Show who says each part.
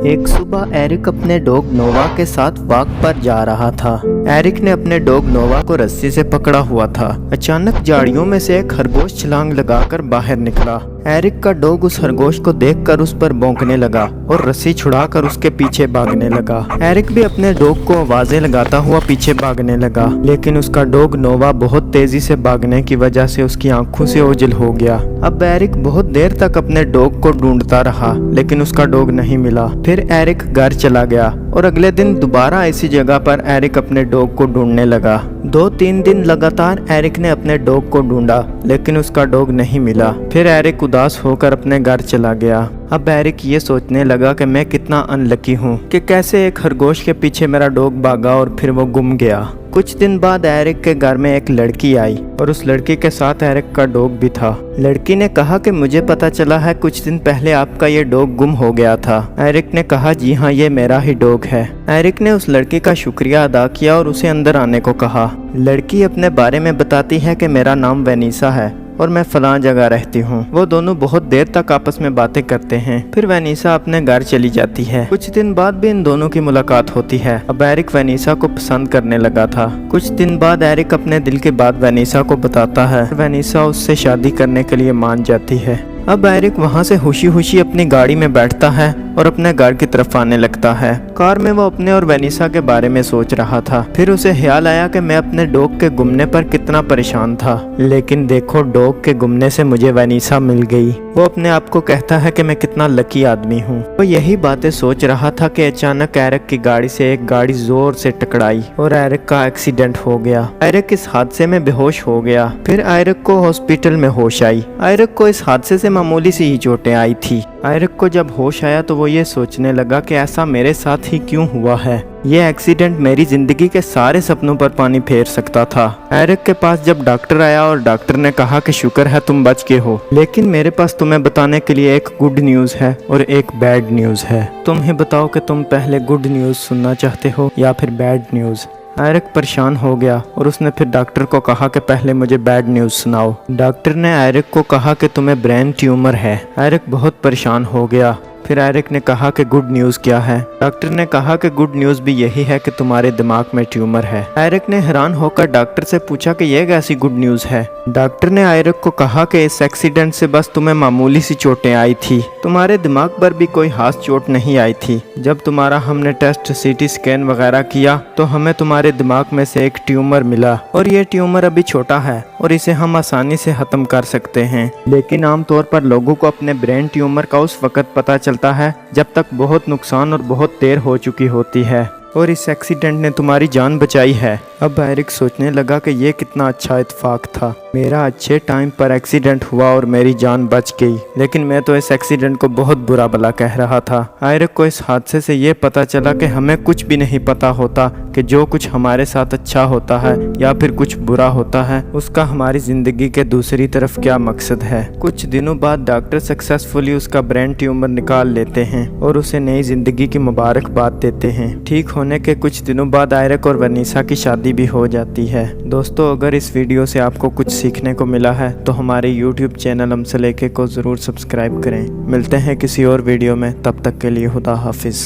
Speaker 1: एक सुबह एरिक अपने डॉग नोवा के साथ वॉक पर जा रहा था। एरिक ने अपने डॉग नोवा को रस्सी से पकड़ा हुआ था। अचानक झाड़ियों में से एक खरगोश छलांग लगाकर बाहर निकला। एरिक का डॉग उस खरगोश को देखकर उस पर भौंकने लगा और रस्सी छुड़ाकर उसके पीछे भागने लगा। एरिक भी अपने डॉग को आवाजें लगाता हुआ पीछे भागने लगा, लेकिन उसका डॉग नोवा बहुत तेजी से भागने की वजह से उसकी आंखों से ओझल हो गया। अब एरिक बहुत देर तक अपने डॉग को ढूंढता रहा, लेकिन उसका डॉग नहीं मिला। फिर एरिक घर चला गया और अगले दिन दोबारा इसी जगह पर एरिक अपने डॉग को ढूंढने लगा। 2-3 दिन लगातार एरिक ने अपने डॉग को ढूंढा, लेकिन उसका डॉग नहीं मिला। फिर एरिक उदास होकर अपने घर चला गया। अब एरिक ये सोचने लगा कि मैं कितना अनलकी हूँ कि कैसे एक खरगोश के पीछे मेरा डॉग भागा और फिर वो गुम गया। कुछ दिन बाद एरिक के घर में एक लड़की आई और उस लड़की के साथ एरिक का डॉग भी था। लड़की ने कहा कि मुझे पता चला है कुछ दिन पहले आपका ये डॉग गुम हो गया था। एरिक ने कहा जी हाँ, ये मेरा ही डॉग है। एरिक ने उस लड़की का शुक्रिया अदा किया और उसे अंदर आने को कहा। लड़की अपने बारे में बताती है कि मेरा नाम वेनिसा है और मैं फलां जगह रहती हूँ। वो दोनों बहुत देर तक आपस में बातें करते हैं। फिर वेनिसा अपने घर चली जाती है। कुछ दिन बाद भी इन दोनों की मुलाकात होती है। अब एरिक वेनिसा को पसंद करने लगा था। कुछ दिन बाद एरिक अपने दिल की बात वेनिसा को बताता है। वेनिसा उससे शादी करने के लिए मान जाती है। अब एरिक वहाँ से खुशी खुशी अपनी गाड़ी में बैठता है और अपने घर की तरफ आने लगता है। कार में वो अपने और वेनिसा के बारे में सोच रहा था। फिर उसे ख्याल आया कि मैं अपने डॉग के गुमने पर कितना परेशान था, लेकिन देखो डॉग के गुमने से मुझे वेनिसा मिल गई। वो अपने आप को कहता है कि मैं कितना लकी आदमी हूँ। वो यही बातें सोच रहा था कि अचानक एरिक की गाड़ी से एक गाड़ी जोर से टकराई और एरिक का एक्सीडेंट हो गया। एरिक इस हादसे में बेहोश हो गया। फिर एरिक को हॉस्पिटल में होश आई। एरिक को इस हादसे से मामूली सी ही चोटें आई थी। एरिक को जब होश आया तो वो ये सोचने लगा कि ऐसा मेरे साथ ही क्यों हुआ है। ये एक्सीडेंट मेरी जिंदगी के सारे सपनों पर पानी फेर सकता था। एरिक के पास जब डॉक्टर आया और डॉक्टर ने कहा कि शुक्र है तुम बच गए हो, लेकिन मेरे पास तुम्हें बताने के लिए एक गुड न्यूज़ है और एक बैड न्यूज़ है। तुम ही बताओ कि तुम पहले गुड न्यूज़ सुनना चाहते हो या फिर बैड न्यूज़। एरिक परेशान हो गया और उसने फिर डॉक्टर को कहा कि पहले मुझे बैड न्यूज़ सुनाओ। डॉक्टर ने एरिक को कहा कि तुम्हें ब्रेन ट्यूमर है। एरिक बहुत परेशान हो गया। फिर एरिक ने कहा कि गुड न्यूज़ क्या है। डॉक्टर ने कहा कि गुड न्यूज़ भी यही है कि तुम्हारे दिमाग में ट्यूमर है। एरिक ने हैरान होकर डॉक्टर से पूछा कि यह कैसी गुड न्यूज़ है। डॉक्टर ने एरिक को कहा कि इस एक्सीडेंट से बस तुम्हें मामूली सी चोटें आई थी, तुम्हारे दिमाग पर भी कोई खास चोट नहीं आई थी। जब तुम्हारा हमने टेस्ट सीटी स्कैन वगैरह किया तो हमें तुम्हारे दिमाग में से एक ट्यूमर मिला और ये ट्यूमर अभी छोटा है और इसे हम आसानी से ख़त्म कर सकते हैं, लेकिन आमतौर पर लोगों को अपने ब्रेन ट्यूमर का उस वक्त पता चलता है जब तक बहुत नुकसान और बहुत देर हो चुकी होती है, और इस एक्सीडेंट ने तुम्हारी जान बचाई है। अब एरिक सोचने लगा कि ये कितना अच्छा इत्तेफाक था। मेरा अच्छे टाइम पर एक्सीडेंट हुआ और मेरी जान बच गई, लेकिन मैं तो इस एक्सीडेंट को बहुत बुरा भला कह रहा था। एरिक को इस हादसे से ये पता चला कि हमें कुछ भी नहीं पता होता कि जो कुछ हमारे साथ अच्छा होता है या फिर कुछ बुरा होता है उसका हमारी जिंदगी के दूसरी तरफ क्या मकसद है। कुछ दिनों बाद डॉक्टर सक्सेसफुली उसका ब्रेन ट्यूमर निकाल लेते हैं और उसे नई जिंदगी की मुबारकबाद देते हैं। ठीक होने के कुछ दिनों बाद एरिक और वेनिसा की शादी भी हो जाती है। दोस्तों, अगर इस वीडियो से आपको कुछ सीखने को मिला है तो हमारे YouTube चैनल हमसे लेके को ज़रूर सब्सक्राइब करें। मिलते हैं किसी और वीडियो में, तब तक के लिए खुदा हाफिज़।